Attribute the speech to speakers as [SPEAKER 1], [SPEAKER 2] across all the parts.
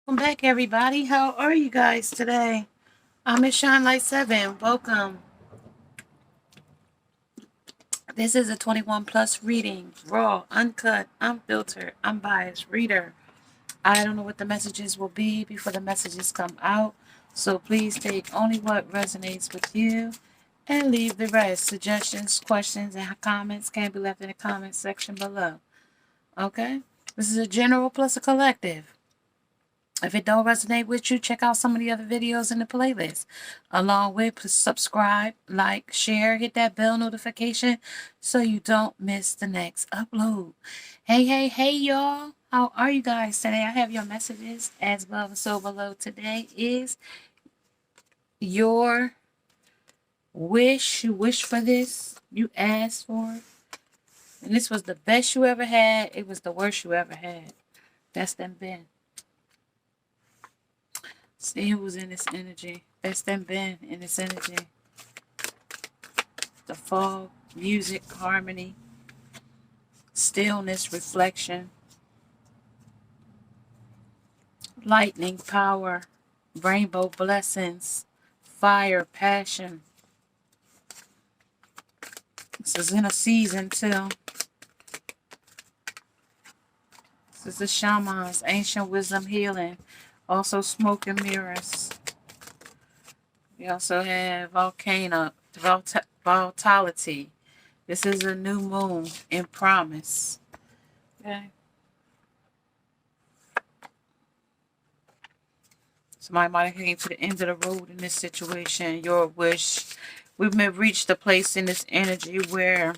[SPEAKER 1] Welcome back, everybody. How are you guys today? I'm Miss Shine Light 7. Welcome. This is a 21 plus reading. Raw, uncut, unfiltered, unbiased reader. I don't know what the messages will be before the messages come out. So please take only what resonates with you and leave the rest. Suggestions, questions, and comments can be left in the comment section below. Okay? This is a general plus a collective. If it don't resonate with you, check out some of the other videos in the playlist. Along with, subscribe, like, share, hit that bell notification so you don't miss the next upload. Hey, y'all. How are you guys today? I have your messages as above and so below. Today is your wish. You wish for this. You asked for it. And this was the best you ever had. It was the worst you ever had. That's them been. See who's in this energy. That's them been in this energy. The fog, music, harmony, stillness, reflection, lightning, power, rainbow, blessings, fire, passion. This is in a season too. This is the shamans, ancient wisdom, healing. Also smoke and mirrors. We also have volcano, volatility. This is a new moon in promise. Okay. Somebody might have came to the end of the road in this situation. Your wish. We've reached a place in this energy where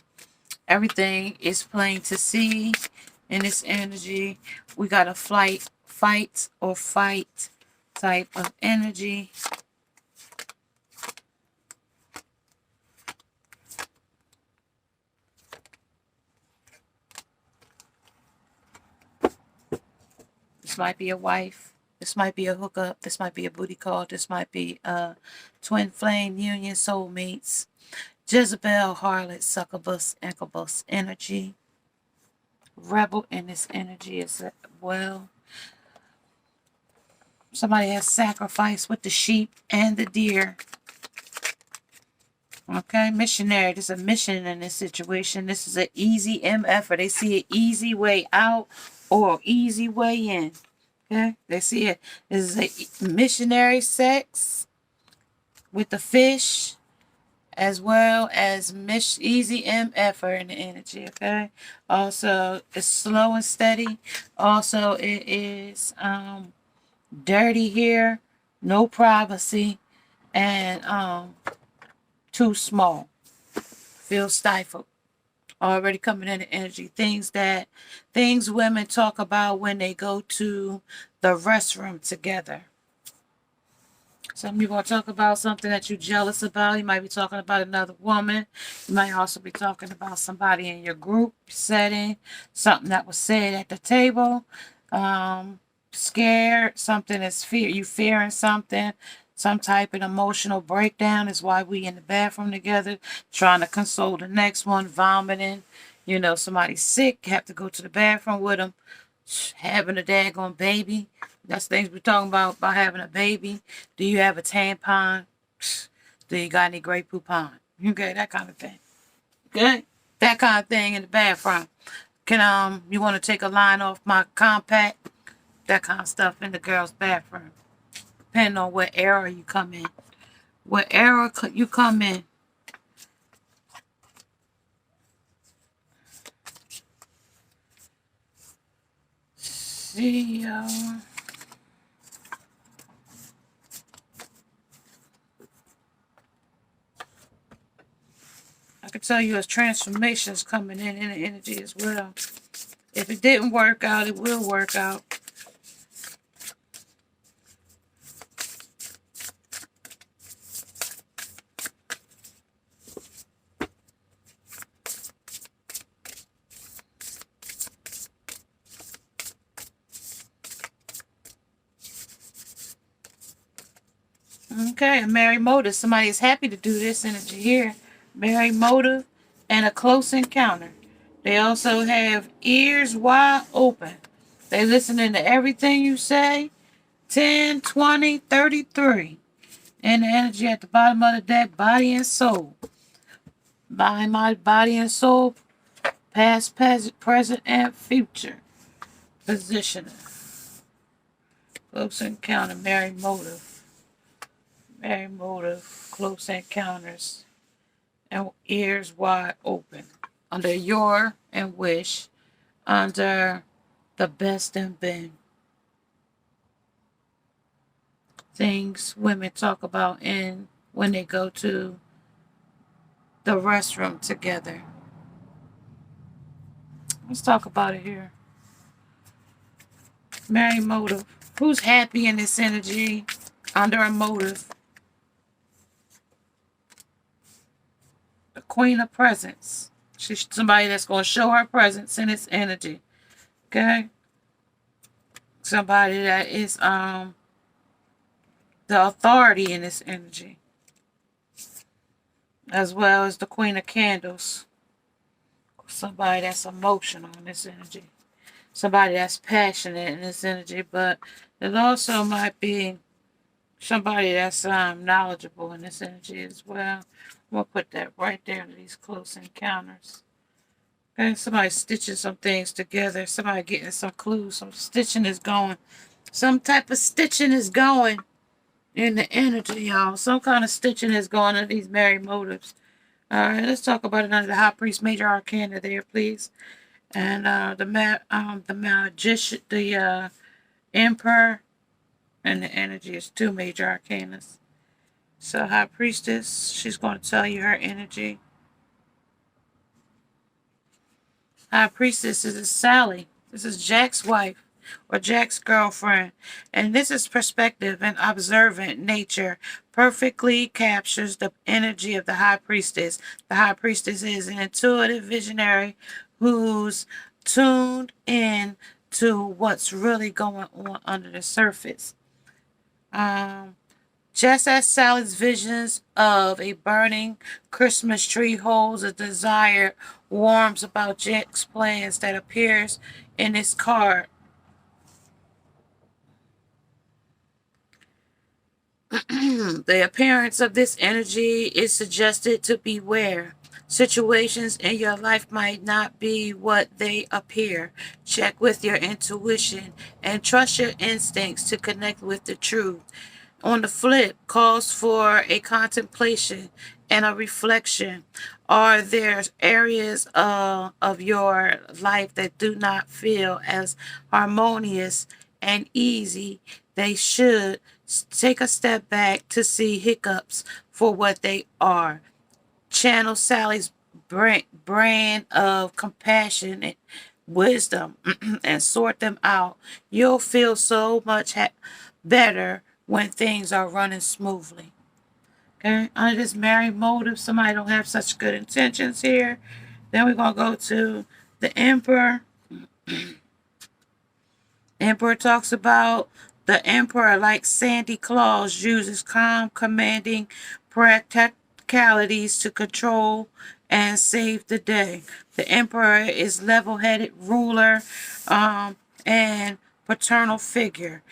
[SPEAKER 1] everything is plain to see. In this energy, we got a fight or fight type of energy. This might be a wife. This might be a hookup. This might be a booty call. This might be a twin flame union, soulmates. Jezebel, harlot, succubus, incubus energy. Rebel in this energy as well. Somebody has sacrificed with the sheep and the deer. Okay, missionary. There's a mission in this situation. This is an easy MF, or they see an easy way out or easy way in. Okay, they see it. This is a missionary sex with the fish, as well as easy MF in the energy. Okay, also it's slow and steady. Also, it is dirty here, no privacy, and too small. Feel stifled. Already coming in the energy. Things women talk about when they go to the restroom together. Some of you going to talk about something that you're jealous about. You might be talking about another woman. You might also be talking about somebody in your group setting. Something that was said at the table. Scared. Something is fear. You fearing something. Some type of emotional breakdown is why we in the bathroom together, trying to console the next one, vomiting. You know, somebody's sick, have to go to the bathroom with them, having a daggone baby. That's things we're talking about having a baby. Do you have a tampon? Do you got any Grey Poupon? Okay, that kind of thing. Okay? That kind of thing in the bathroom. Can you want to take a line off my compact? That kind of stuff in the girl's bathroom. Depending on what era you come in. What era you come in. See, I can tell you a transformation is coming in the energy as well. If it didn't work out, it will work out. Okay, a married motive. Somebody is happy to do this energy here. Married motive and a close encounter. They also have ears wide open. They listening to everything you say. 10, 20, 33. And the energy at the bottom of the deck, body and soul. Mind, body, and soul. Past, present, and future. Positioning. Close encounter, merry motive. Merry motive, close encounters. And ears wide open. Under your and wish. Under the best and been. Things women talk about in when they go to the restroom together. Let's talk about it here. Merry motive. Who's happy in this energy under a motive? The Queen of Presence. She's somebody that's going to show her presence in this energy. Okay? Somebody that is the authority in this energy. As well as the Queen of Candles. Somebody that's emotional in this energy. Somebody that's passionate in this energy, but it also might be somebody that's knowledgeable in this energy as well. We'll put that right there in these close encounters. Okay, somebody stitching some things together. Somebody getting some clues. Some stitching is going. Some type of stitching is going in the energy, y'all. Some kind of stitching is going in these married motives. All right, let's talk about it under the High Priest Major Arcana there, please. And the magician, the Emperor, and the energy is 2 major arcanas. So High Priestess, she's going to tell you her energy. High Priestess is Sally. This is Jack's wife or Jack's girlfriend. And this is perspective and observant nature perfectly captures the energy of the High Priestess. The High Priestess is an intuitive visionary who's tuned in to what's really going on under the surface. Just as Sally's visions of a burning Christmas tree holds a desired warmth about Jack's plans that appears in this card. The appearance of this energy is suggested to beware. Situations in your life might not be what they appear. Check with your intuition and trust your instincts to connect with the truth. On the flip, calls for a contemplation and a reflection. Are there areas of your life that do not feel as harmonious and easy? They should take a step back to see hiccups for what they are. Channel Sally's brand of compassion and wisdom and sort them out. You'll feel so much better when things are running smoothly. Okay, under this married motive, somebody don't have such good intentions here. Then we're going to go to the Emperor. Emperor talks about the Emperor, like Sandy Claus, uses calm, commanding practicalities to control and save the day. The Emperor is level-headed ruler and paternal figure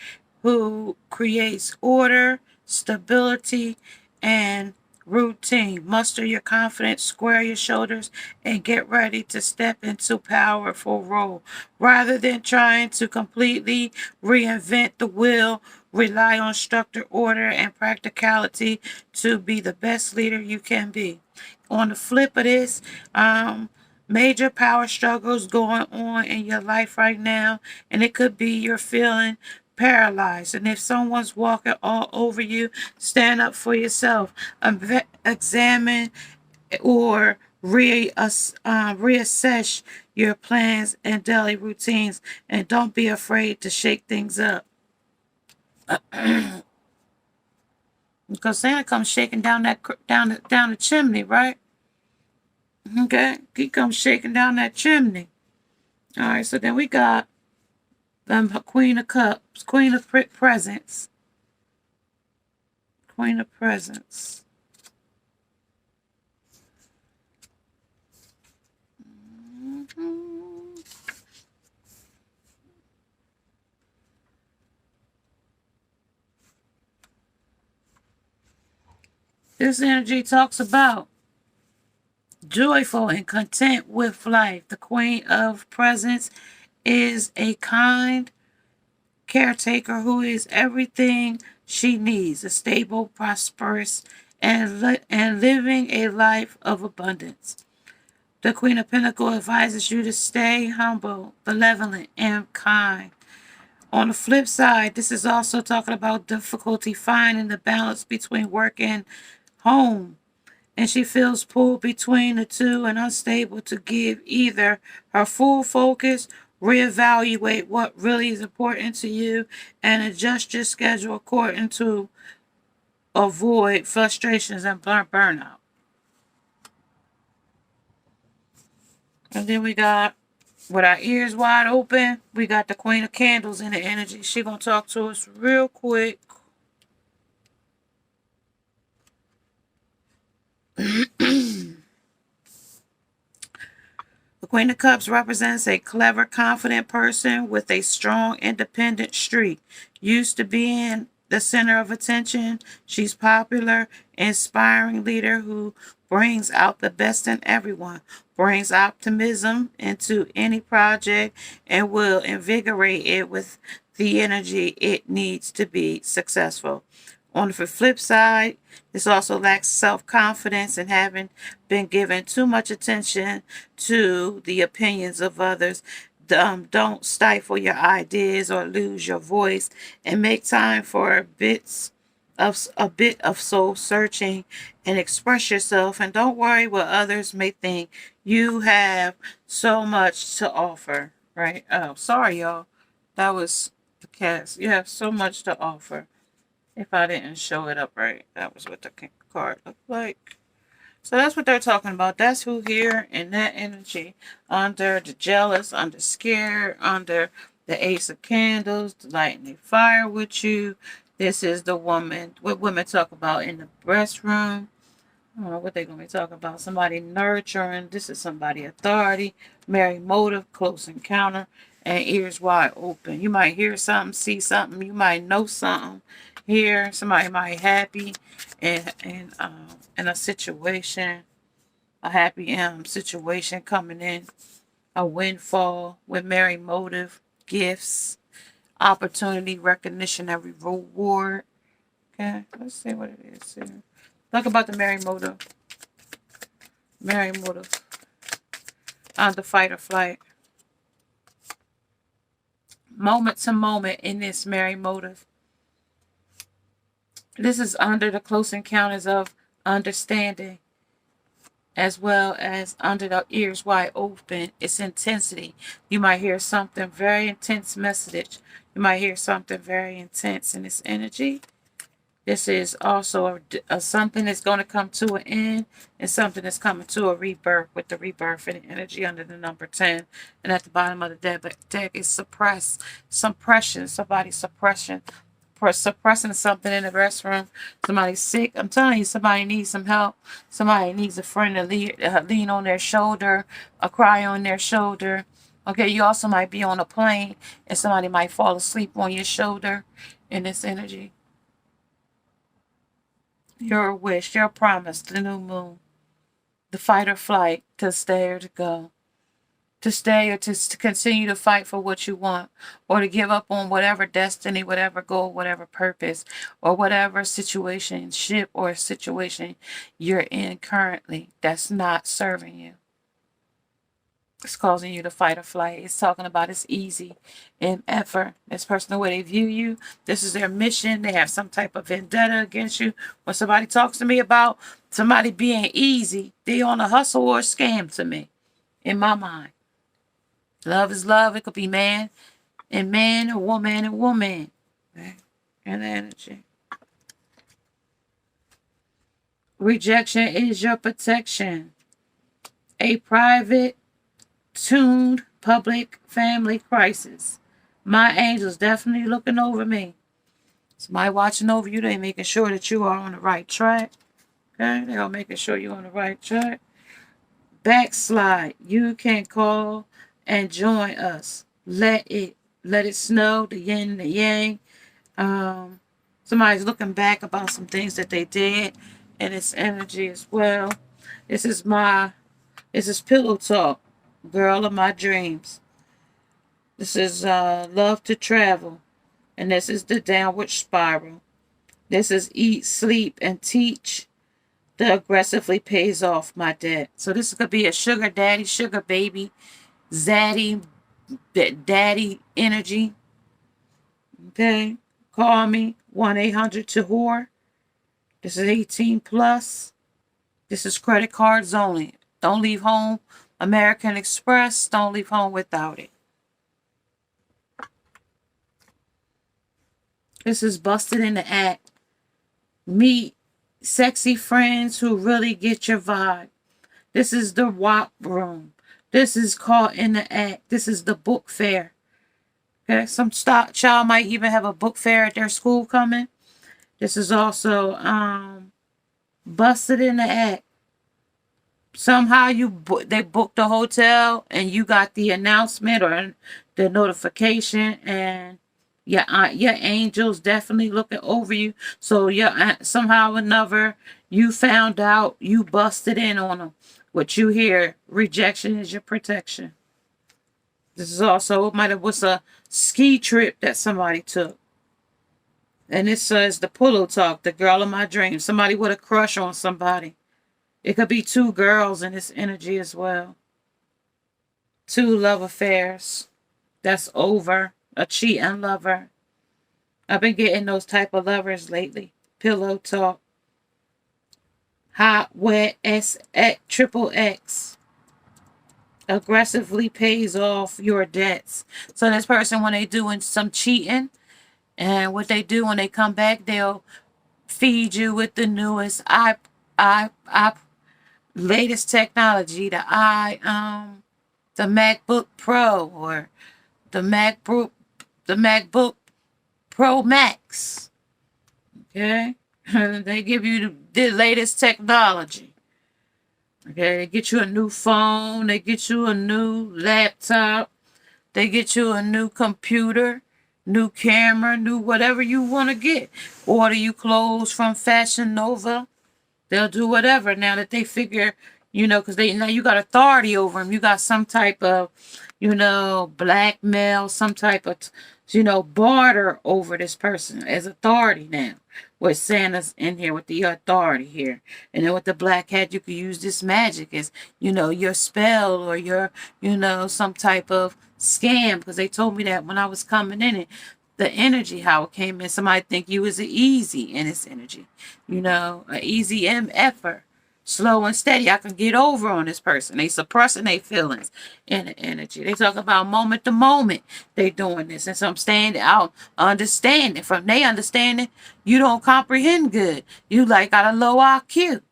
[SPEAKER 1] who creates order, stability, and routine. Muster your confidence, square your shoulders, and get ready to step into powerful role. Rather than trying to completely reinvent the wheel, rely on structure, order, and practicality to be the best leader you can be. On the flip of this, major power struggles going on in your life right now, and it could be you're feeling paralyzed. And if someone's walking all over you, stand up for yourself. Examine or reassess your plans and daily routines, and don't be afraid to shake things up. Because Santa comes shaking down the chimney, right? Okay, he comes shaking down that chimney. All right, so then we got the Queen of Cups, Queen of Presents. Queen of Presents. Mm-hmm. This energy talks about joyful and content with life. The Queen of Presents is a kind caretaker who is everything she needs, a stable, prosperous, and living a life of abundance. The Queen of Pentacles advises you to stay humble, benevolent, and kind. On the flip side, this is also talking about difficulty finding the balance between work and home. And she feels pulled between the two and unstable to give either her full focus, reevaluate what really is important to you, and adjust your schedule according to avoid frustrations and burnout. And then we got, with our ears wide open, we got the Queen of Candles in the energy. She gonna talk to us real quick. The Queen of Cups represents a clever, confident person with a strong, independent streak. Used to being the center of attention, she's popular, inspiring leader who brings out the best in everyone, brings optimism into any project, and will invigorate it with the energy it needs to be successful. On the flip side, this also lacks self-confidence and having been given too much attention to the opinions of others. Don't stifle your ideas or lose your voice, and make time for a bit of soul searching and express yourself. And don't worry what others may think. You have so much to offer, right? Oh, sorry, y'all. That was the cast. You have so much to offer. If I didn't show it up right, that was what the card looked like. So that's what they're talking about. That's who here in that energy. Under the jealous, under scared, under the Ace of Candles, the lightning fire with you. This is the woman, what women talk about in the restroom. I don't know what they're going to be talking about. Somebody nurturing. This is somebody authority. Merry motive, close encounter, and ears wide open. You might hear something, see something. You might know something. Here, somebody might happy in a situation, a happy situation coming in, a windfall with merry motive, gifts, opportunity, recognition, and reward. Okay, let's see what it is here. Talk about the merry motive. Merry motive. On the fight or flight. Moment to moment in this merry motive. This is under the close encounters of understanding, as well as under the ears wide open. It's intensity. You might hear something very intense message. You might hear something very intense in this energy. This is also a something that's going to come to an end, and something that's coming to a rebirth, with the rebirth and energy under the number 10. And at the bottom of the deck is suppression, somebody's suppression. Suppressing something in the restroom. Somebody's sick. I'm telling you, somebody needs some help. Somebody needs a friend to lean on their shoulder, a cry on their shoulder. Okay, you also might be on a plane and somebody might fall asleep on your shoulder in this energy. Your wish, your promise, the new moon, the fight or flight, to stay or to go. To stay or to continue to fight for what you want, or to give up on whatever destiny, whatever goal, whatever purpose, or whatever situationship or situation you're in currently that's not serving you. It's causing you to fight or flight. It's talking about it's easy in effort. This person, the way they view you, this is their mission. They have some type of vendetta against you. When somebody talks to me about somebody being easy, they on a hustle or a scam to me, in my mind. Love is love. It could be man and man, or woman and woman. Okay? And the energy. Rejection is your protection. A private, tuned, public family crisis. My angels definitely looking over me. Somebody watching over you. They making sure that you are on the right track. Okay? They are making sure you're on the right track. Backslide. You can call and join us. Let it snow, the yin and the yang. Somebody's looking back about some things that they did and its energy as well. This is Pillow Talk, girl of my dreams. This is love to travel, and this is the downward spiral. This is eat, sleep, and teach. The aggressively pays off my debt. So this could be a sugar daddy, sugar baby, zaddy, daddy energy. Okay, call me 1-800-TO-WHORE. This is 18 plus. This is credit cards only. Don't leave home. American Express. Don't leave home without it. This is busted in the act. Meet sexy friends who really get your vibe. This is the WAP room. This is caught in the act. This is the book fair. Okay, some child might even have a book fair at their school coming. This is also busted in the act. Somehow they booked a hotel and you got the announcement or the notification, and your angels definitely looking over you. So somehow or another you found out, you busted in on them. What you hear, rejection is your protection. This is also was a ski trip that somebody took. And this says the Pillow Talk, the girl of my dreams. Somebody with a crush on somebody. It could be two girls in this energy as well. Two love affairs. That's over. A cheating lover. I've been getting those type of lovers lately. Pillow Talk. Hot, wet, triple X. Aggressively pays off your debts. So this person, when they doing some cheating, and what they do when they come back, they'll feed you with the newest latest technology, the MacBook Pro or the MacBook Pro Max. Okay, they give you the latest technology. Okay, they get you a new phone, they get you a new laptop, they get you a new computer, new camera, new whatever you want to get. Order you clothes from Fashion Nova. They'll do whatever now that they figure, because now you got authority over them. You got some type of, blackmail, some type of, barter over this person as authority now. With Santa's in here with the authority here. And then with the black hat, you can use this magic as, your spell or your, some type of scam. Because they told me that when I was coming in it. The energy, how it came in. Somebody think you was an easy in this energy. An easy effort. Slow and steady. I can get over on this person. They suppressing their feelings in the energy. They talk about moment to moment they doing this. And so I'm standing out understanding. From their understanding, you don't comprehend good. You got a low IQ.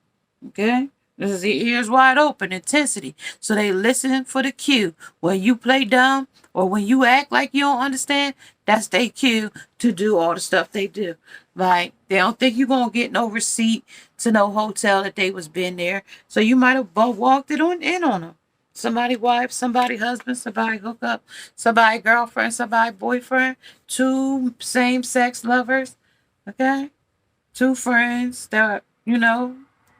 [SPEAKER 1] Okay? This is the ears wide open, intensity. So they listen for the cue. When you play dumb or when you act like you don't understand, that's their cue to do all the stuff they do. Like, they don't think you're going to get no receipt to no hotel that they was been there. So you might have both walked in on them. Somebody wife, somebody husband, somebody hook up, somebody girlfriend, somebody boyfriend, two same-sex lovers, okay? Two friends that,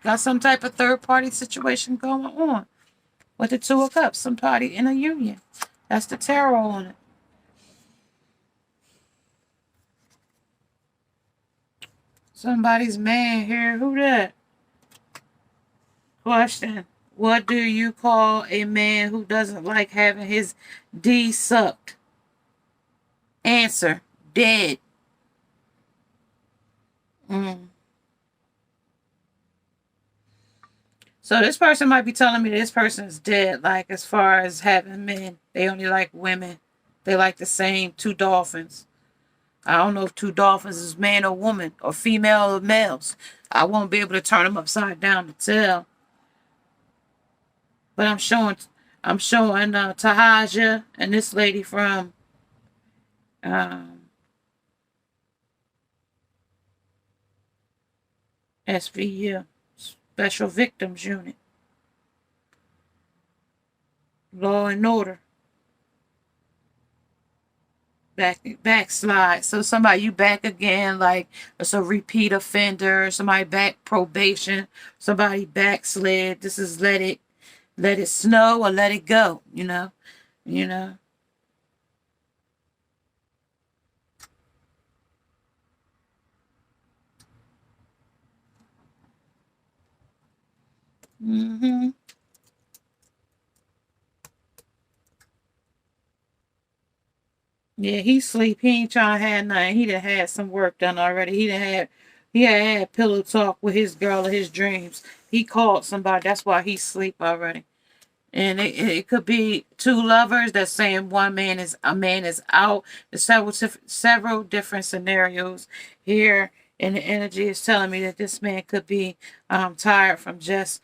[SPEAKER 1] got some type of third-party situation going on. With the Two of Cups, somebody in a union. That's the tarot on it. Somebody's man here. Who that? Question. What do you call a man who doesn't like having his D sucked? Answer. Dead. So this person might be telling me this person is dead, like as far as having men. They only like women. They like the same two dolphins. I don't know if two dolphins is man or woman or female or males. I won't be able to turn them upside down to tell. But I'm showing Tahaja and this lady from SVU, Special Victims Unit. Law and Order. backslide. So somebody you back again, like it's a repeat offender, somebody back probation, somebody backslid. This is let it snow or let it go, you know. You know. Mm-hmm. Yeah, he sleep. He ain't trying to have nothing. He done had some work done already. He had pillow talk with his girl of his dreams. He called somebody. That's why he sleep already. And it could be two lovers that's saying one man is a man is out. There's several different scenarios here, and the energy is telling me that this man could be tired from just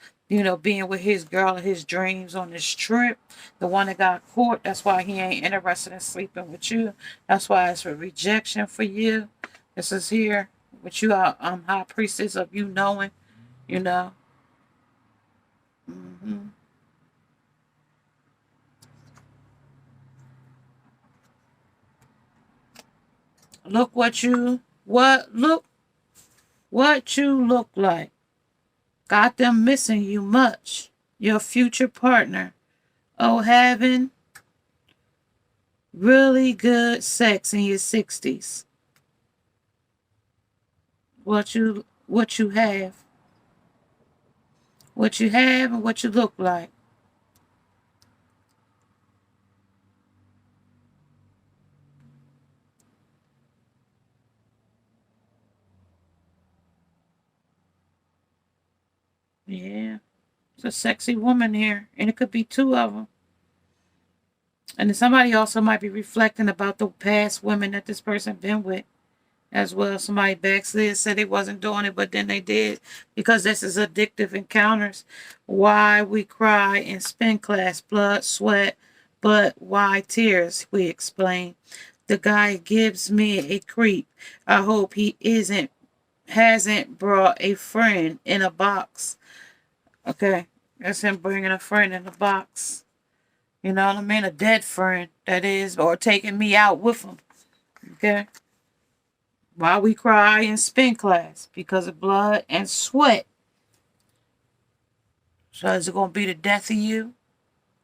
[SPEAKER 1] being with his girl and his dreams on this trip. The one that got caught. That's why he ain't interested in sleeping with you. That's why it's a rejection for you. This is here. But you are high priestess of you knowing. You know. Hmm. Look what you look like. Got them missing you much. Your future partner. Oh, having really good sex in your 60s. What you have. What you have and what you look like. Yeah. It's a sexy woman here. And it could be two of them. And then somebody also might be reflecting about the past women that this person been with as well. Somebody backslid, said they wasn't doing it, but then they did, because this is addictive encounters. Why we cry in spin class, blood, sweat, but why tears? We explain. The guy gives me a creep. I hope he hasn't brought a friend in a box. Okay, that's him bringing a friend in a box. You know what I mean? A dead friend, that is, or taking me out with him. Okay. Why we cry in spin class? Because of blood and sweat. So is it going to be the death of you?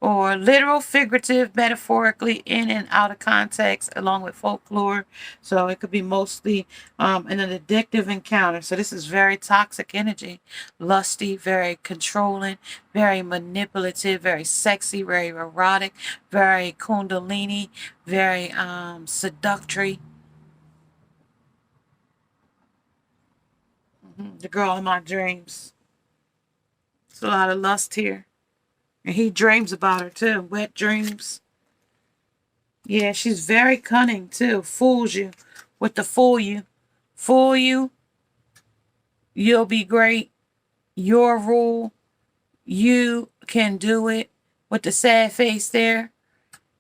[SPEAKER 1] Or literal, figurative, metaphorically, in and out of context, along with folklore. So it could be mostly an addictive encounter. So this is very toxic energy. Lusty, very controlling, very manipulative, very sexy, very erotic, very kundalini, very seductory. The girl in my dreams. There's a lot of lust here. And he dreams about her too. Wet dreams. Yeah, she's very cunning too. Fools you with the fool you. Fool you. You'll be great. Your rule. You can do it. With the sad face there.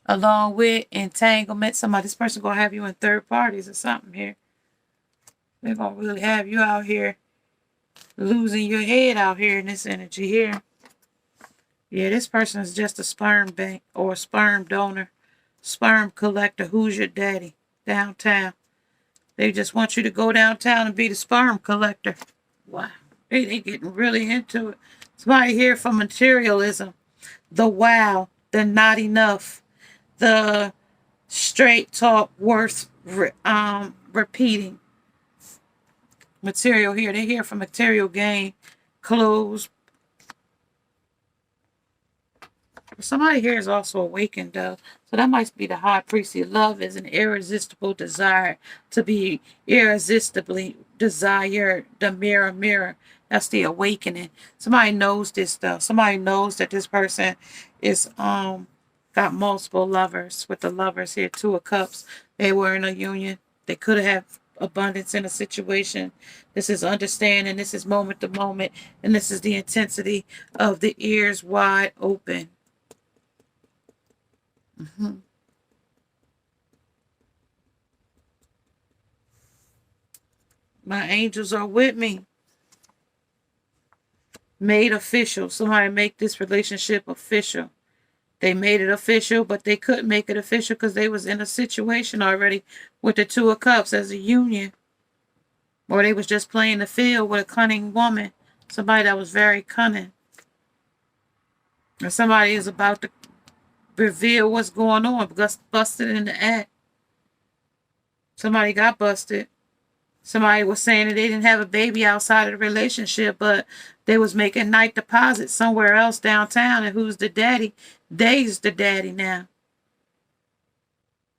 [SPEAKER 1] Along with entanglement. This person gonna have you in third parties or something here. They're gonna really have you out here losing your head out here in this energy here. Yeah, this person is just a sperm bank or a sperm donor, sperm collector. Who's your daddy? Downtown. They just want you to go downtown and be the sperm collector. Wow. They getting really into it. Somebody here for materialism. The wow. The not enough. The straight talk worth repeating. Material here. They're here for material gain. Clothes. Somebody here is also awakened, though. So that might be the high priestess. Love is an irresistible desire to be irresistibly desired. The mirror. That's the awakening. Somebody knows this, though. Somebody knows that this person is got multiple lovers. With the lovers here, Two of Cups. They were in a union. They could have abundance in a situation. This is understanding. This is moment to moment. And this is the intensity of the ears wide open. Mm-hmm. My angels are with me. Made official. Somebody make this relationship official. They made it official, but they couldn't make it official because they was in a situation already with the Two of Cups as a union. Or they was just playing the field with a cunning woman. Somebody that was very cunning. And somebody is about to reveal what's going on because busted in the act. Somebody got busted. Somebody was saying that they didn't have a baby outside of the relationship, but they was making night deposits somewhere else downtown. And who's the daddy? They's the daddy now.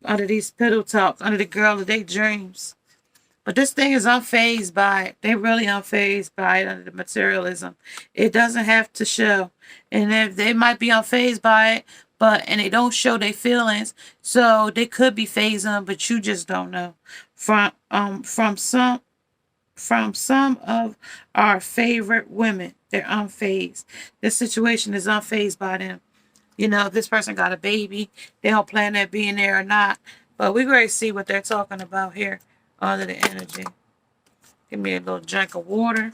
[SPEAKER 1] Under these pillow talks, under the girl of their dreams. But this thing is unfazed by it. They really unfazed by it under the materialism. It doesn't have to show. And if they might be unfazed by it, and they don't show their feelings, so they could be phasing, but you just don't know. From some of our favorite women, they're unfazed. This situation is unfazed by them. You know, if this person got a baby, they don't plan on being there or not. But we're going to see what they're talking about here under the energy. Give me a little drink of water.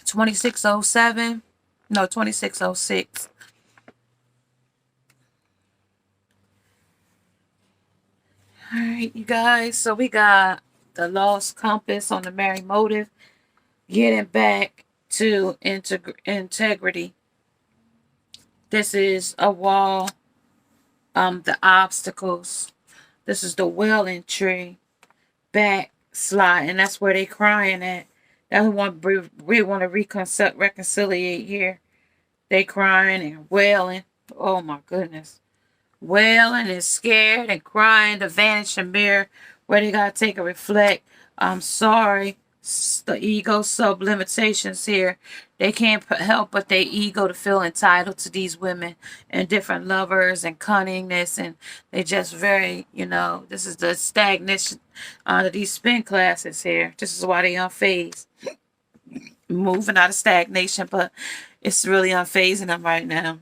[SPEAKER 1] $26.07. No, $26.06. All right, you guys. So we got the lost compass on the married motive. Getting back to integrity. This is a wall. The obstacles. This is the welling tree. Backslide, and that's where they crying at. That's what we want to reconciliate here. They crying and wailing. Oh my goodness. Wailing and scared and crying. The vanishing mirror where they gotta take a reflect. I'm sorry. The ego sub-limitations here. They can't help but their ego to feel entitled to these women and different lovers and cunningness, and they just very, this is the stagnation under these spin classes here. This is why they unfazed. Moving out of stagnation, but it's really unfazing them right now.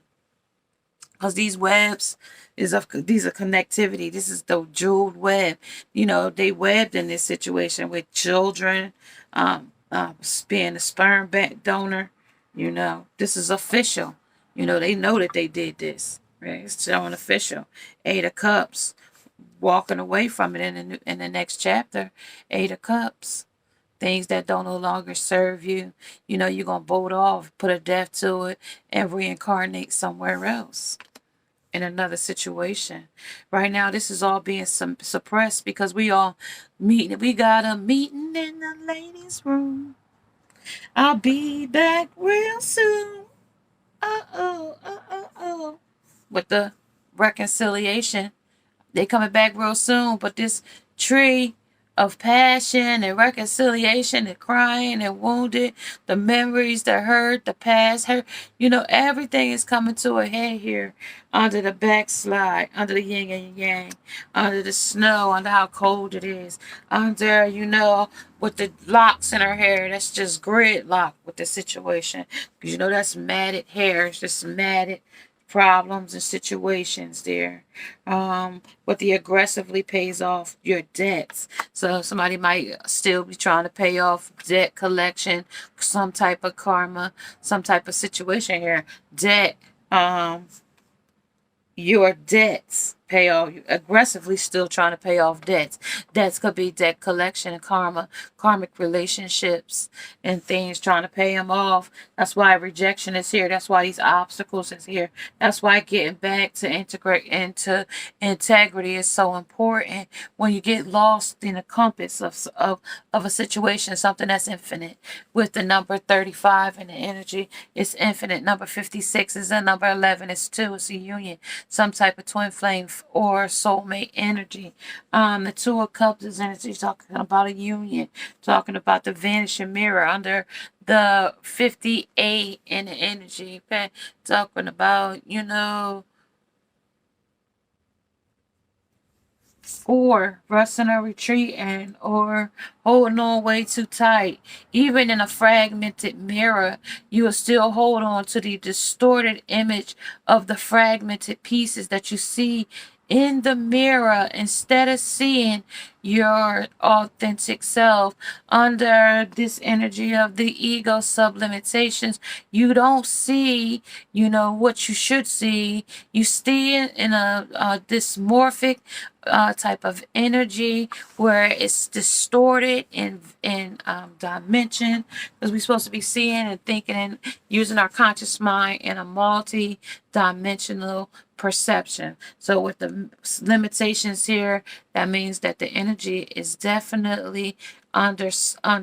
[SPEAKER 1] Because these webs these are connectivity. This is the jeweled web. They webbed in this situation with children, being a sperm bank donor. This is official. They know that they did this. Right? It's showing official. 8 of Cups. Walking away from it in the next chapter. 8 of Cups. Things that don't no longer serve you. You're going to bolt off, put a death to it, and reincarnate somewhere else. In another situation. Right now, this is all being suppressed because we all meeting. We got a meeting in the ladies' room. I'll be back real soon. With the reconciliation. They coming back real soon, but this tree of passion and reconciliation and crying and wounded, the memories, the hurt, the past hurt, everything is coming to a head here under the backslide, under the yin and yang, under the snow, under how cold it is, under, with the locks in her hair, that's just gridlock with the situation, because that's matted hair, it's just matted problems and situations there. What the aggressively pays off your debts. So somebody might still be trying to pay off debt collection, some type of karma, some type of situation here. Debt, your debts pay off. You aggressively still trying to pay off debts. Debts could be debt collection and karmic relationships and things, trying to pay them off. That's why rejection is here. That's why these obstacles is here. That's why getting back to integrate into integrity is so important. When you get lost in the compass of a situation, something that's infinite. With the number 35 in the energy, it's infinite. Number 56 is a number 11. It's 2. It's a union. Some type of twin flame or soulmate energy. The 2 of Cups is energy, talking about a union, talking about the vanishing mirror under the 58 in the energy, okay? Talking about, or rusting or retreating or holding on way too tight. Even in a fragmented mirror, you will still hold on to the distorted image of the fragmented pieces that you see in the mirror, instead of seeing your authentic self under this energy of the ego sublimitations, you don't see, what you should see. You see it in a dysmorphic type of energy where it's distorted in dimension, because we're supposed to be seeing and thinking and using our conscious mind in a multi-dimensional perception. So with the limitations here, that means that the energy is definitely under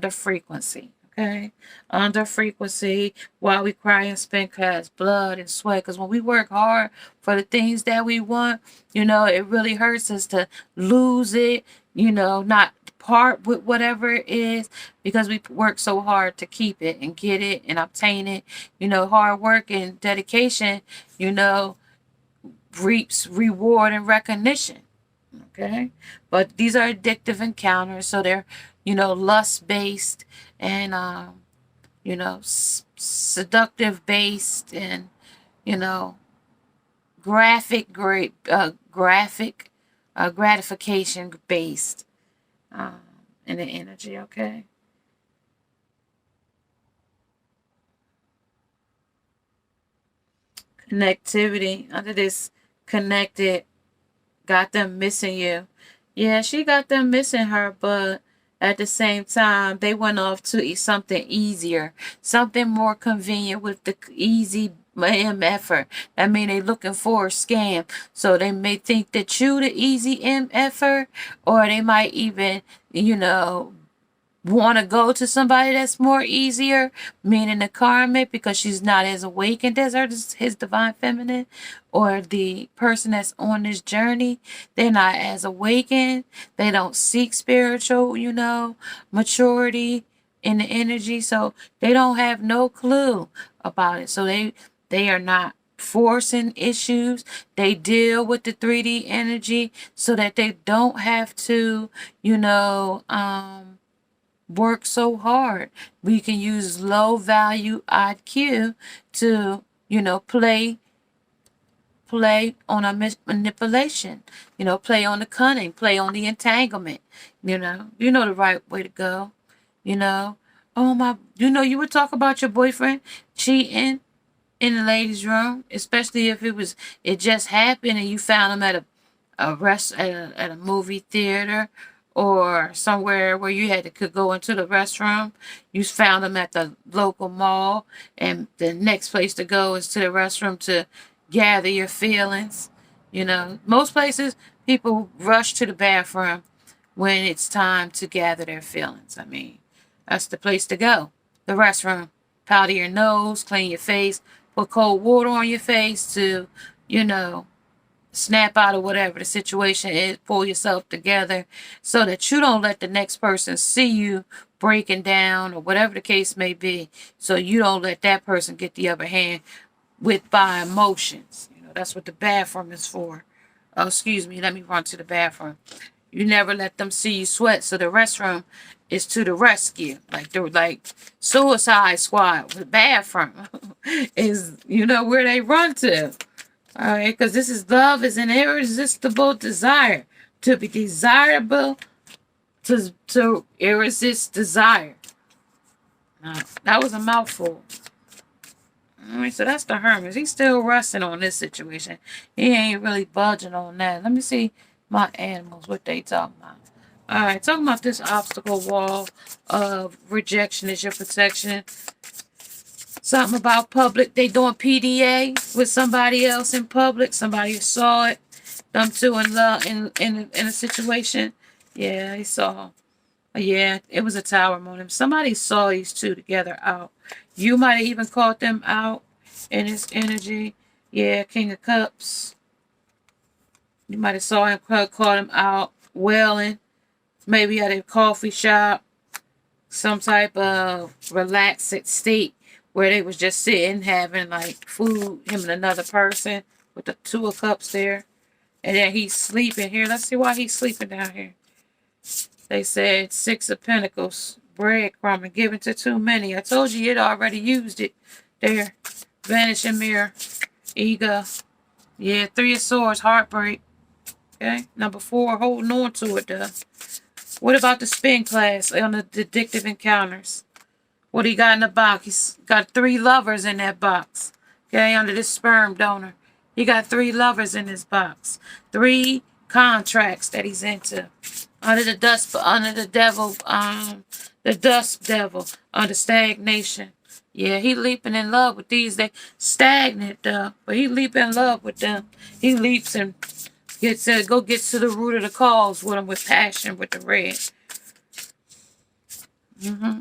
[SPEAKER 1] frequency. Okay, under frequency, while we cry and spend cash, blood and sweat. Because when we work hard for the things that we want, it really hurts us to lose it, not part with whatever it is, because we work so hard to keep it and get it and obtain it. Hard work and dedication, reaps reward and recognition. Okay, but these are addictive encounters, so they're lust based and seductive based and graphic gratification based in the energy. Okay, connectivity under this connected got them missing you. Yeah, she got them missing her, but at the same time, they went off to something easier, something more convenient with the easy effort. That mean they looking for a scam. So they may think that you the easy effort, or they might even, want to go to somebody that's more easier, meaning the karmic, because she's not as awakened as his divine feminine, or the person that's on this journey, they're not as awakened. They don't seek spiritual, maturity in the energy, so they don't have no clue about it. So they are not forcing issues. They deal with the 3D energy so that they don't have to, work so hard. We can use low value IQ to, play on a manipulation, play on the cunning, play on the entanglement, the right way to go, you would talk about your boyfriend cheating in the ladies' room, especially if it just happened and you found him at at a movie theater or somewhere where you could go into the restroom. You found them at the local mall, and the next place to go is to the restroom to gather your feelings. Most places people rush to the bathroom when it's time to gather their feelings. I mean, that's the place to go. The restroom. Powder your nose, clean your face, put cold water on your face to, snap out of whatever the situation is, pull yourself together so that you don't let the next person see you breaking down or whatever the case may be. So you don't let that person get the upper hand by emotions. That's what the bathroom is for. Oh, excuse me, let me run to the bathroom. You never let them see you sweat, so the restroom is to the rescue. Like Suicide Squad. The bathroom is, where they run to. All right, because this is love is an irresistible desire. To be desirable, to irresist desire. Now, that was a mouthful. All right, so that's the Hermes. He's still resting on this situation. He ain't really budging on that. Let me see my animals, what they talking about. All right, talking about this obstacle wall of rejection is your protection. Something about public. They doing PDA with somebody else in public. Somebody saw it. Them two in love in a situation. Yeah, they saw. Yeah, it was a tower moment. Somebody saw these two together out. You might have even caught them out in his energy. Yeah, King of Cups. You might have saw him, caught him out wailing. Maybe at a coffee shop. Some type of relaxed state where they was just sitting having like food, him and another person with the 2 of Cups there. And then he's sleeping here. Let's see why he's sleeping down here. They said 6 of Pentacles, breadcrumb, and given to too many. I told you it already used it. There, vanishing mirror, ego. Yeah, 3 of Swords, heartbreak. Okay. Number 4, holding on to it, though. What about the spin class on the addictive encounters? What he got in the box? He's got 3 lovers in that box. Okay, under this sperm donor. He got 3 lovers in his box. 3 contracts that he's into. Under the dust, under the devil, the dust devil, under stagnation. Yeah, he leaping in love with these. They stagnant, but he leap in love with them. He leaps and gets to the root of the cause with them with passion with the red.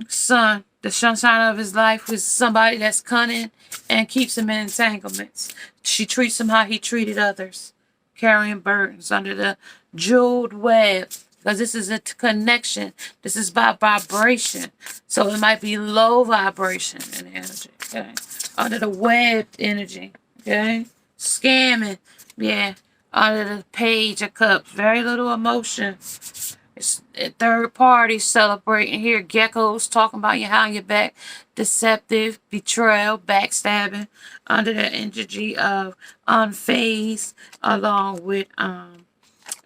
[SPEAKER 1] Sun, the sunshine of his life, was somebody that's cunning and keeps him in entanglements. She treats him how he treated others, carrying burdens under the jeweled web. Because this is a connection. This is by vibration. So it might be low vibration in energy. Okay. Under the webbed energy. Okay. Scamming. Yeah. Under the page of cups. Very little emotion. It's a third party celebrating here. Geckos talking about you behind your back. Deceptive, betrayal, backstabbing. Under the energy of unfazed, along with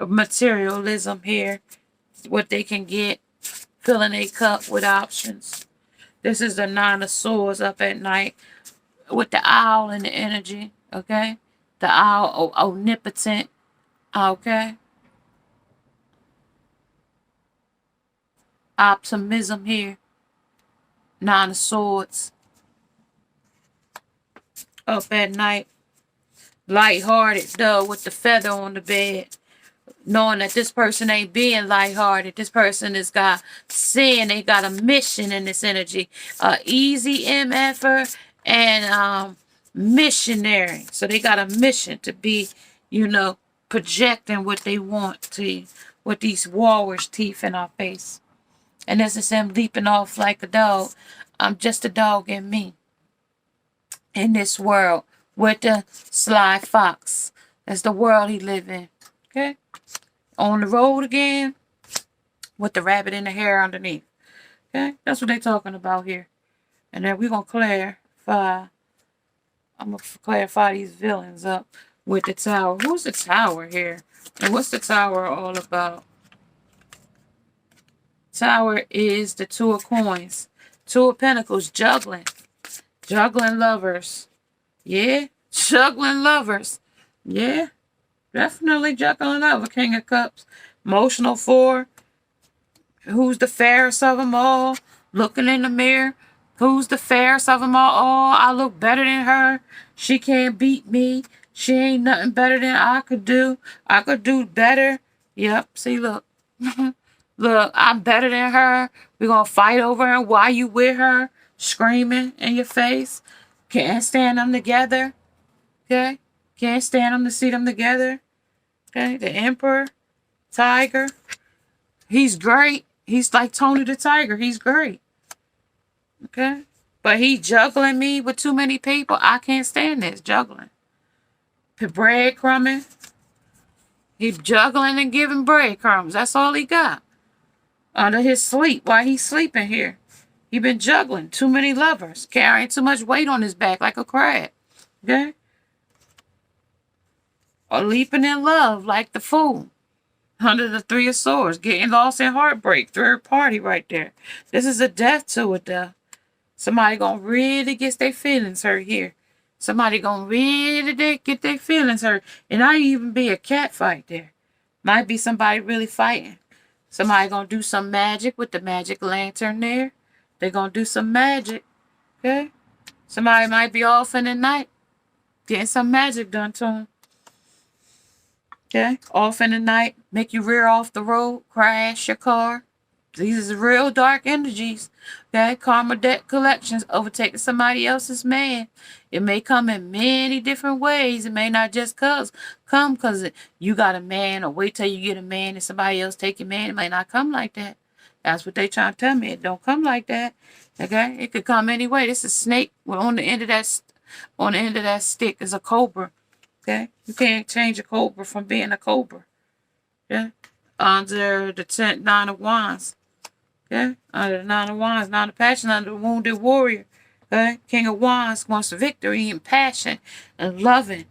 [SPEAKER 1] materialism here. What they can get. Filling a cup with options. This is the 9 of Swords up at night. With the owl in the energy. Okay. The owl, omnipotent. Okay. Optimism here. 9 of Swords. Up at night. Lighthearted, though, with the feather on the bed. Knowing that this person ain't being lighthearted. This person has got sin. They got a mission in this energy. Easy MFer and missionary. So they got a mission to be, projecting what they want to with these walrus teeth in our face. And this is him leaping off like a dog. I'm just a dog in me. In this world with the sly fox. That's the world he live in. Okay? On the road again with the rabbit in the hair underneath. Okay? That's what they're talking about here. And then we're going to clarify. I'm going to clarify these villains up with the tower. Who's the tower here? And what's the tower all about? Tower is the 2 of coins. 2 of pentacles. Juggling. Juggling lovers. Yeah. Juggling lovers. Yeah. Definitely juggling lover. King of cups. Emotional 4. Who's the fairest of them all? Looking in the mirror. Who's the fairest of them all? Oh, I look better than her. She can't beat me. She ain't nothing better than I could do. I could do better. Yep. See, look. Look, I'm better than her. We're going to fight over her while you with her. Screaming in your face. Can't stand them together. Okay? Can't stand them to see them together. Okay? The Emperor. Tiger. He's great. He's like Tony the Tiger. He's great. Okay? But he juggling me with too many people. I can't stand this juggling. Breadcrumbing. He's juggling and giving breadcrumbs. That's all he got. Under his sleep, while he's sleeping here. He been juggling. Too many lovers. Carrying too much weight on his back like a crab. Okay? Or leaping in love like the fool. Under the 3 of Swords. Getting lost in heartbreak. Third party right there. This is a death to it, though. Somebody gonna really get their feelings hurt here. Somebody gonna really get their feelings hurt. And not even be a cat fight there. Might be somebody really fighting. Somebody gonna do some magic with the magic lantern there. They gonna do some magic. Okay? Somebody might be off in the night. Getting some magic done to them. Okay? Off in the night. Make you rear off the road. Crash your car. These are real dark energies. Okay? Karma debt collections. Overtaking somebody else's man. It may come in many different ways. It may not just come because you got a man, or wait till you get a man and somebody else take your man. It may not come like that. That's what they trying to tell me. It don't come like that. Okay? It could come anyway. This is snake. Well, on the end of that stick is a cobra. Okay? You can't change a cobra from being a cobra. Okay? Under the 9 of wands. Okay? Under the 9 of wands, 9 of passion, under the wounded warrior. Okay? King of wands wants victory and passion and loving.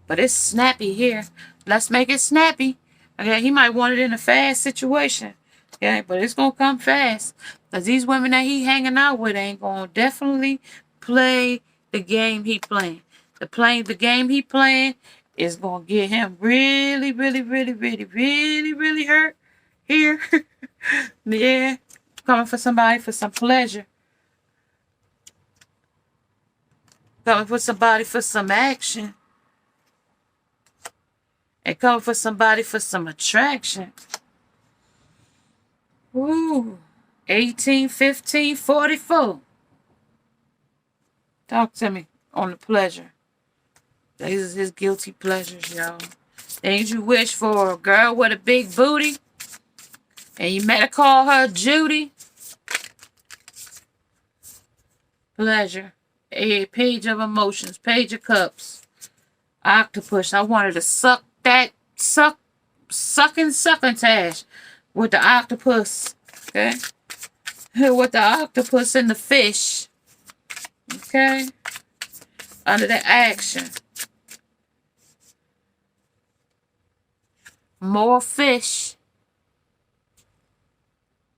[SPEAKER 1] But it's snappy here. Let's make it snappy. Okay, he might want it in a fast situation. Okay, but it's gonna come fast. Cause these women that he hanging out with ain't gonna definitely play the game he playing. The game he playing is gonna get him really, really, really, really, really, really hurt here. Yeah. Coming for somebody for some pleasure. Coming for somebody for some action. And coming for somebody for some attraction. Ooh. 18, 15, 44. Talk to me on the pleasure. These is his guilty pleasures, y'all. Things you wish for. A girl with a big booty. And you better call her Judy. Pleasure. A page of emotions. Page of cups. Octopus. I wanted to suck succotash with the octopus. Okay? With the octopus and the fish. Okay? Under the action. More fish.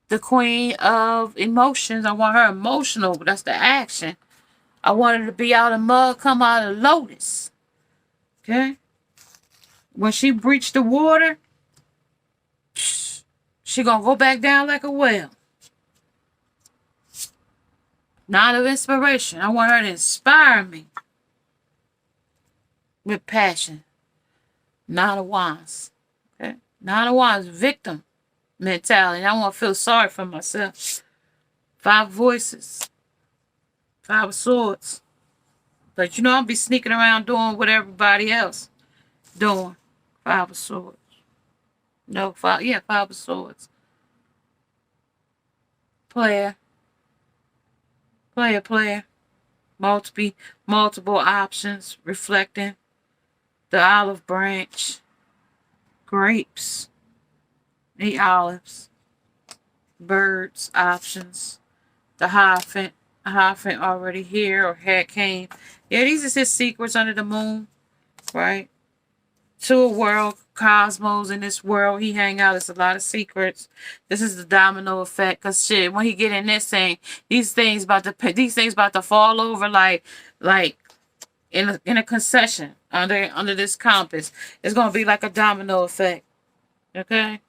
[SPEAKER 1] The queen of emotions. I want her emotional, but that's the action. I want her to be out of mud, come out of lotus. Okay? When she breached the water, she gonna go back down like a whale. Nine of inspiration. I want her to inspire me with passion. Nine of wands. Okay? Nine of wands, victim mentality. I want to feel sorry for myself. Five voices. Five of swords. But you know, I'll be sneaking around doing what everybody else doing. Five of swords. No, five of swords. Player. Multiple options. Reflecting. The olive branch. Grapes. The olives. Birds. Options. The Hierophant. A Hierophant already here or had came. Yeah, these is his secrets under the moon. Right? To a world, cosmos, in this world he hang out, it's a lot of secrets. This is the domino effect. Cause shit, when he get in this thing, these things about to fall over like in a concession under this compass. It's gonna be like a domino effect. Okay?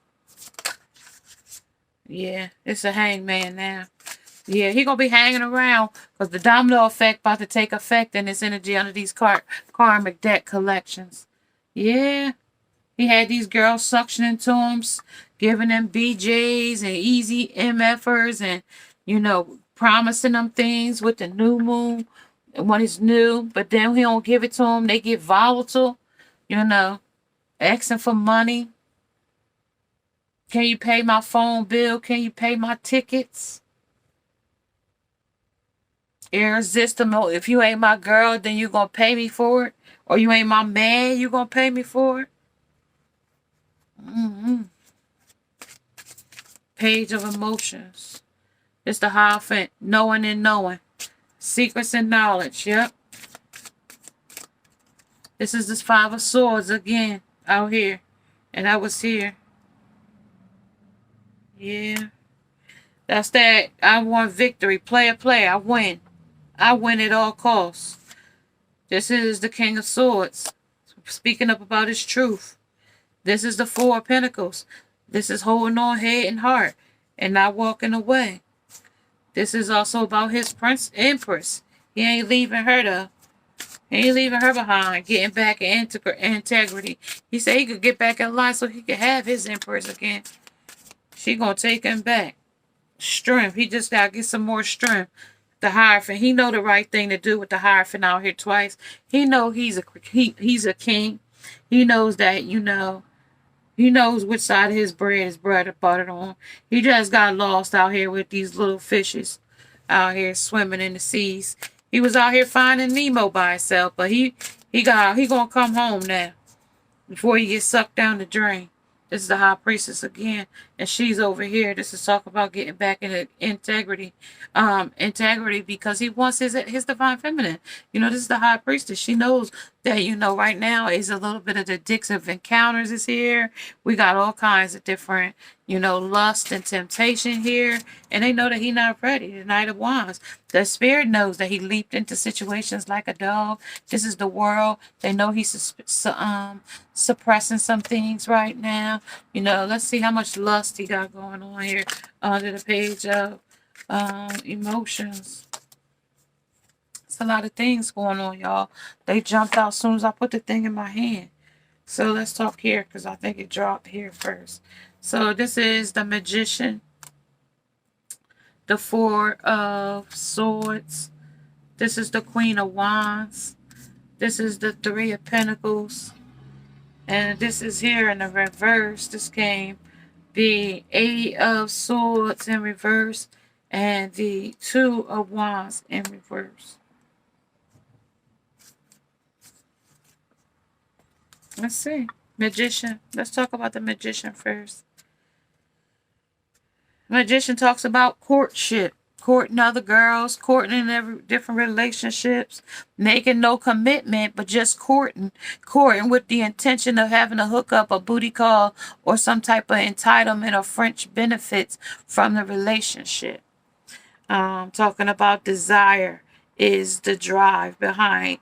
[SPEAKER 1] Yeah, it's a hangman now. Yeah, he gonna be hanging around because the domino effect about to take effect in this energy under these karmic debt collections. Yeah. He had these girls suctioning to him, giving them BJs and easy MFers and, you know, promising them things with the new moon when it's new. But then he don't give it to them. They get volatile, you know, asking for money. Can you pay my phone bill? Can you pay my tickets? Irresistible. If you ain't my girl, then you gonna pay me for it. Or you ain't my man, you gonna pay me for it. Page of emotions. It's the Hierophant. Knowing and knowing. Secrets and knowledge. Yep. This is this Five of Swords again. Out here. And I was here. Yeah. That's that. I want victory. Player. I win. I win at all costs. This is the King of Swords. Speaking up about his truth. This is the Four of Pentacles. This is holding on head and heart and not walking away. This is also about his Empress. He ain't leaving her though. He ain't leaving her behind. Getting back in integrity. He said he could get back in line so he could have his Empress again. She gonna take him back. Strength. He just gotta get some more strength. The Hierophant. He know the right thing to do with the Hierophant out here twice. He know he's a king. He knows that, you know, he knows which side of his bread is buttered on. He just got lost out here with these little fishes out here swimming in the seas. He was out here finding Nemo by himself, but he gonna come home now before he gets sucked down the drain. This is the high priestess again, and she's over here. This is talk about getting back into integrity, integrity, because he wants his divine feminine. You know, this is the high priestess. She knows that, you know, right now is a little bit of the addictive encounters is here. We got all kinds of different, you know, lust and temptation here, and they know that he's not ready. The Knight of Wands. The spirit knows that he leaped into situations like a dog. This is the world. They know he's suppressing some things right now. You know, let's see how much lust he got going on here under the page of emotions. It's a lot of things going on, y'all. They jumped out as soon as I put the thing in my hand. So let's talk here because I think it dropped here first. So this is the Magician, the Four of Swords. This is the Queen of Wands. This is the Three of Pentacles. And this is here in the reverse. This came the Eight of Swords in reverse and the Two of Wands in reverse. Let's see. Magician. Let's talk about the Magician first. Magician talks about courtship. Courting other girls, courting in every different relationships, making no commitment, but just courting with the intention of having a hookup, a booty call, or some type of entitlement or French benefits from the relationship. Talking about desire is the drive behind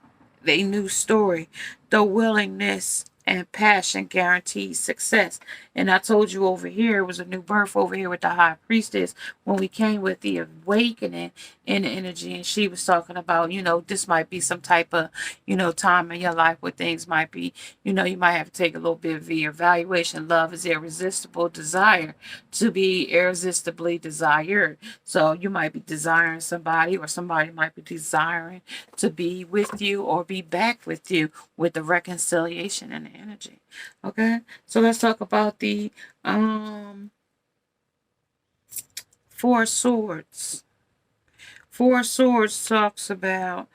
[SPEAKER 1] a new story. The willingness and passion guarantees success. And I told you over here, it was a new birth over here with the high priestess when we came with the awakening in the energy. And she was talking about, you know, this might be some type of, you know, time in your life where things might be, you know, you might have to take a little bit of the evaluation. Love is irresistible desire to be irresistibly desired. So you might be desiring somebody, or somebody might be desiring to be with you or be back with you with the reconciliation and the energy. Okay, so let's talk about the Four Swords. Four Swords talks about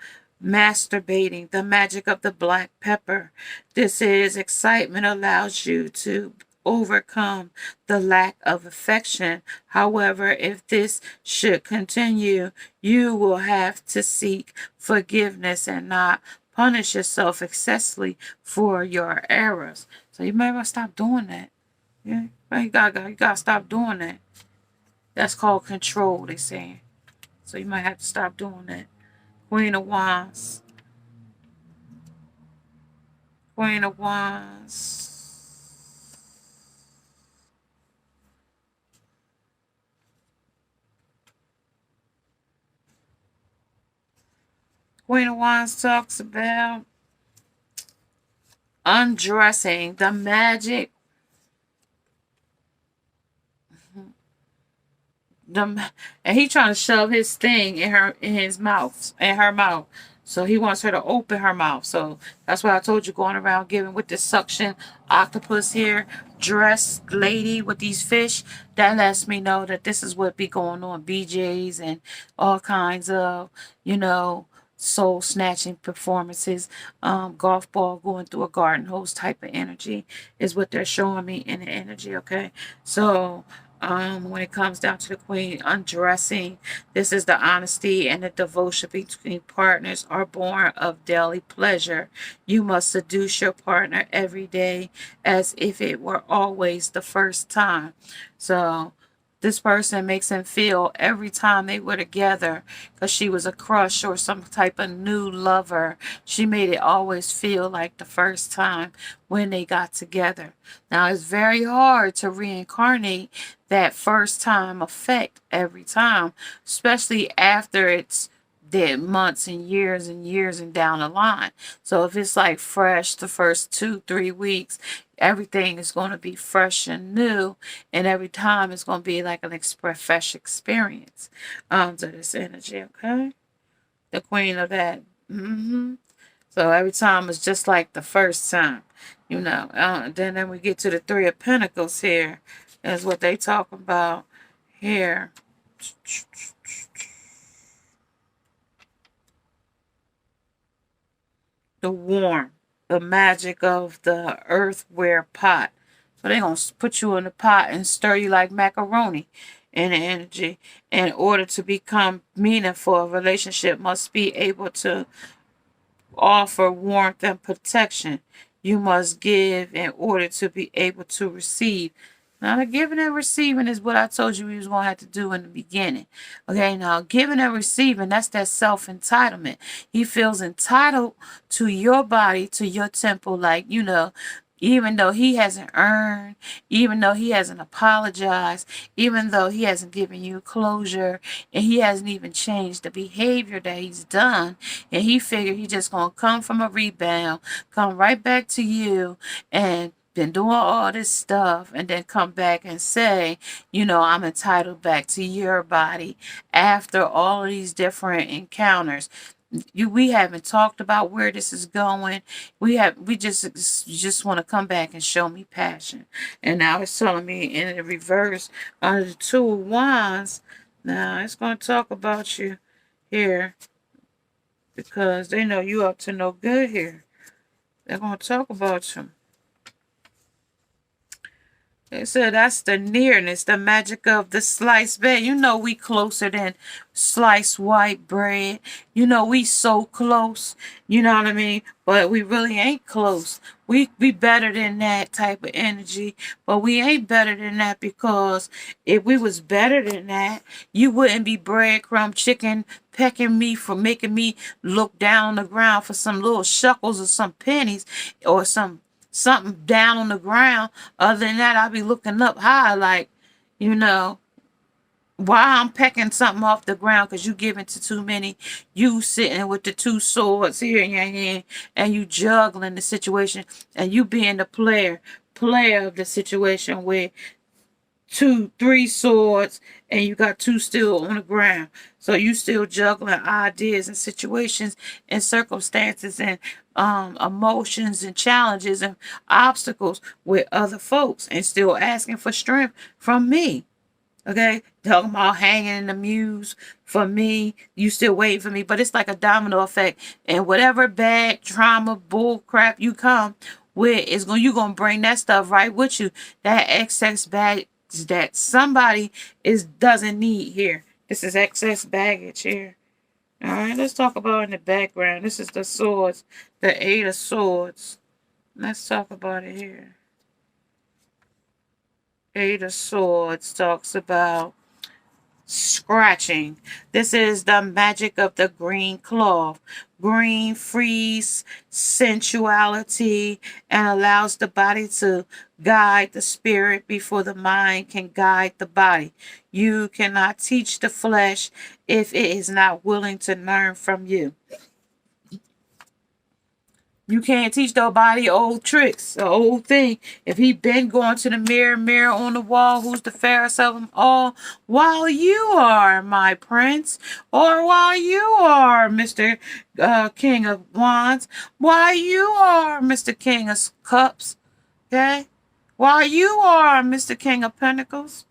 [SPEAKER 1] masturbating, the magic of the black pepper. This is excitement allows you to overcome the lack of affection. However, if this should continue, you will have to seek forgiveness and not punish yourself excessively for your errors. So you may want to stop doing that. Yeah, you gotta stop doing that. That's called control, they saying. So you might have to stop doing that. Queen of Wands. Queen of Wands. Queen of Wands talks about undressing, the magic, and he trying to shove his thing in his mouth, in her mouth. So he wants her to open her mouth. So that's why I told you, going around giving with this suction octopus here, dressed lady with these fish. That lets me know that this is what be going on. BJs and all kinds of, you know, soul snatching performances. Golf ball going through a garden hose type of energy is what they're showing me in the energy. Okay, so when it comes down to the queen undressing, this is the honesty and the devotion between partners are born of daily pleasure. You must seduce your partner every day as if it were always the first time. So this person makes him feel every time they were together, because she was a crush or some type of new lover, she made it always feel like the first time when they got together. Now it's very hard to reincarnate that first time effect every time, especially after it's dead months and years and down the line. So if it's like fresh the first 2-3 weeks, everything is going to be fresh and new, and every time it's going to be like an fresh experience to this energy. Okay, the queen of that. So every time it's just like the first time, you know. Then we get to the Three of Pentacles here. Is what they talk about here. The warmth, the magic of the earthware pot. So they're going to put you in a pot and stir you like macaroni in the energy. In order to become meaningful, a relationship must be able to offer warmth and protection. You must give in order to be able to receive. Now, the giving and receiving is what I told you we was going to have to do in the beginning. Okay, now giving and receiving, that's that self-entitlement. He feels entitled to your body, to your temple, like, you know, even though he hasn't earned, even though he hasn't apologized, even though he hasn't given you closure, and he hasn't even changed the behavior that he's done, and he figured he just gonna come from a rebound, come right back to you, and been doing all this stuff, and then come back and say, you know, I'm entitled back to your body after all of these different encounters. We haven't talked about where this is going. We just want to come back and show me passion. And now it's telling me in the reverse under the 2 of Wands. Now it's going to talk about you here because they know you up to no good here. They're going to talk about you. They said that's the nearness, the magic of the sliced bread. You know we closer than sliced white bread. You know we so close. You know what I mean? But we really ain't close. We better than that type of energy. But we ain't better than that because if we was better than that, you wouldn't be breadcrumb chicken pecking me for making me look down on the ground for some little shekels or some pennies or something down on the ground. Other than that, I'll be looking up high like, you know, why I'm pecking something off the ground because you giving to too many. You sitting with the 2 swords here in your hand and you juggling the situation and you being the player of the situation where 2, 3 swords and you got 2 still on the ground. So you still juggling ideas and situations and circumstances and emotions and challenges and obstacles with other folks and still asking for strength from me. Okay, talking about hanging in the muse for me, you still waiting for me, but it's like a domino effect. And whatever bad trauma, bull crap you come with, you gonna bring that stuff right with you. That excess baggage that somebody doesn't need here. This is excess baggage here. All right, let's talk about in the background. This is the swords, the 8 of swords. Let's talk about it here. 8 of Swords talks about scratching. This is the magic of the green cloth. Green frees sensuality and allows the body to guide the spirit before the mind can guide the body. You cannot teach the flesh if it is not willing to learn from you. You can't teach nobody old tricks, the old thing. If he been going to the mirror on the wall, who's the fairest of them all? While you are, my prince, or while you are, Mr. King of Wands, while you are, Mr. King of Cups, okay? While you are, Mr. King of Pentacles,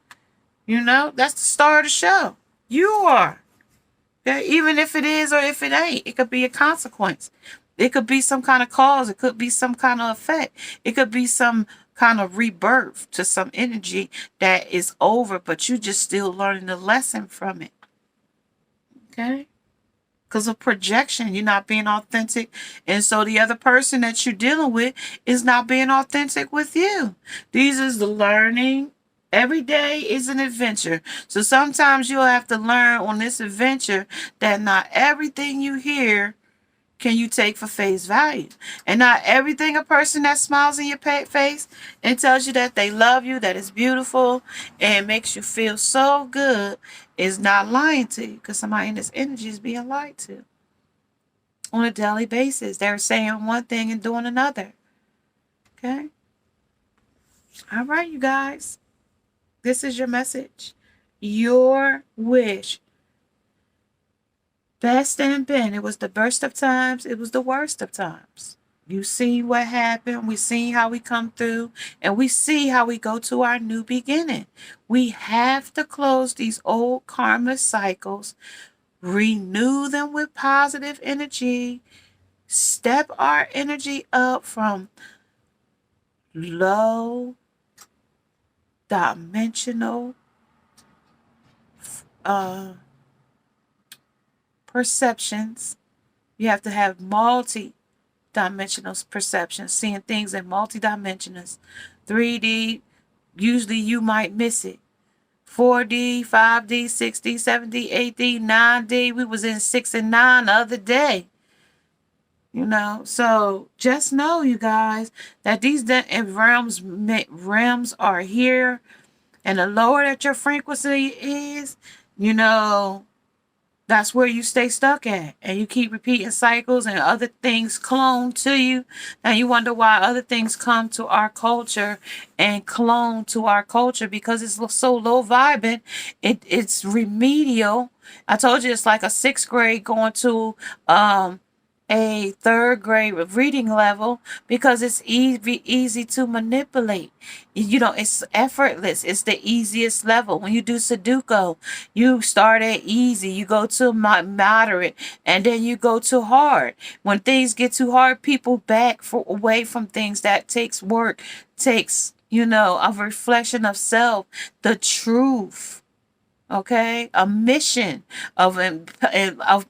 [SPEAKER 1] you know, that's the star of the show. You are. Okay? Even if it is or if it ain't, it could be a consequence. It could be some kind of cause. It could be some kind of effect. It could be some kind of rebirth to some energy that is over, but you just still learning the lesson from it. Okay? Because of projection, you're not being authentic. And so the other person that you're dealing with is not being authentic with you. These is the learning. Every day is an adventure. So sometimes you'll have to learn on this adventure that not everything you hear can you take for face value. And not everything a person that smiles in your face and tells you that they love you, that is beautiful, and makes you feel so good is not lying to you, because somebody in this energy is being lied to on a daily basis. They're saying one thing and doing another. Okay? All right, you guys. This is your message. Your wish. Best and been. It was the best of times. It was the worst of times. You see what happened. We see how we come through. And we see how we go to our new beginning. We have to close these old karma cycles. Renew them with positive energy. Step our energy up from low dimensional perceptions. You have to have multi-dimensional perceptions, seeing things in multi-dimensions. 3D, usually you might miss it. 4D, 5D, 6D, 7D, 8D, 9D. We was in 6 and 9 the other day. You know, so just know, you guys, that these realms are here, and the lower that your frequency is, you know, that's where you stay stuck at, and you keep repeating cycles and other things clone to you. And you wonder why other things come to our culture and clone to our culture, because it's so low vibing. It's remedial. I told you it's like a 6th grade going to a 3rd grade reading level, because it's easy to manipulate. You know, it's effortless. It's the easiest level. When you do Sudoku, you start at easy, you go to moderate, and then you go to hard. When things get too hard, people back away from things. That takes work, takes, you know, a reflection of self, the truth. Okay, a mission of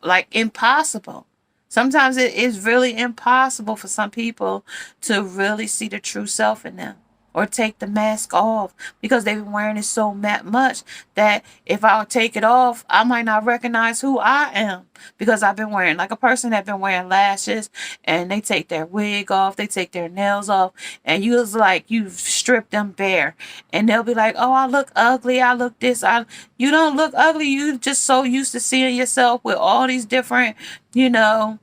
[SPEAKER 1] like impossible. Sometimes it is really impossible for some people to really see the true self in them, or take the mask off, because they've been wearing it so much that if I take it off, I might not recognize who I am, because I've been wearing, like a person that been wearing lashes, and they take their wig off, they take their nails off, and you was like, you've stripped them bare, and they'll be like, oh, I look ugly, I look this, you don't look ugly, you just so used to seeing yourself with all these different, you know,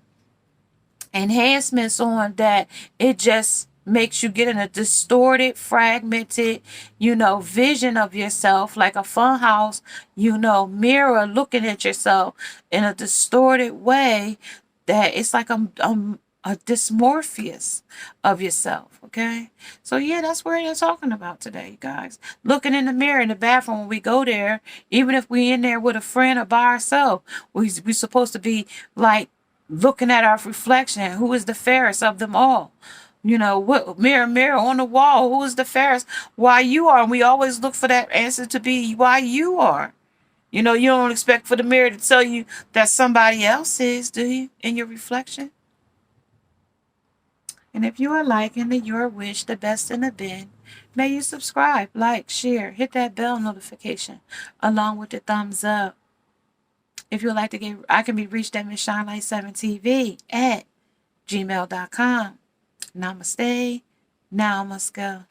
[SPEAKER 1] enhancements on, that it just makes you get in a distorted, fragmented, you know, vision of yourself, like a funhouse, you know, mirror, looking at yourself in a distorted way, that it's like a dysmorphias of yourself. Okay, so yeah, that's what they're talking about today, guys. Looking in the mirror in the bathroom when we go there, even if we in there with a friend or by ourselves, we're supposed to be like looking at our reflection. Who is the fairest of them all? You know, what mirror, mirror on the wall, who is the fairest? Why you are. And we always look for that answer to be why you are. You know, you don't expect for the mirror to tell you that somebody else is, do you, in your reflection? And if you are liking the Your Wish, the best in the bin, may you subscribe, like, share, hit that bell notification, along with the thumbs up. If you would like to get, I can be reached at Miss Shinelight7TV at gmail.com. Namaste. Now I must go.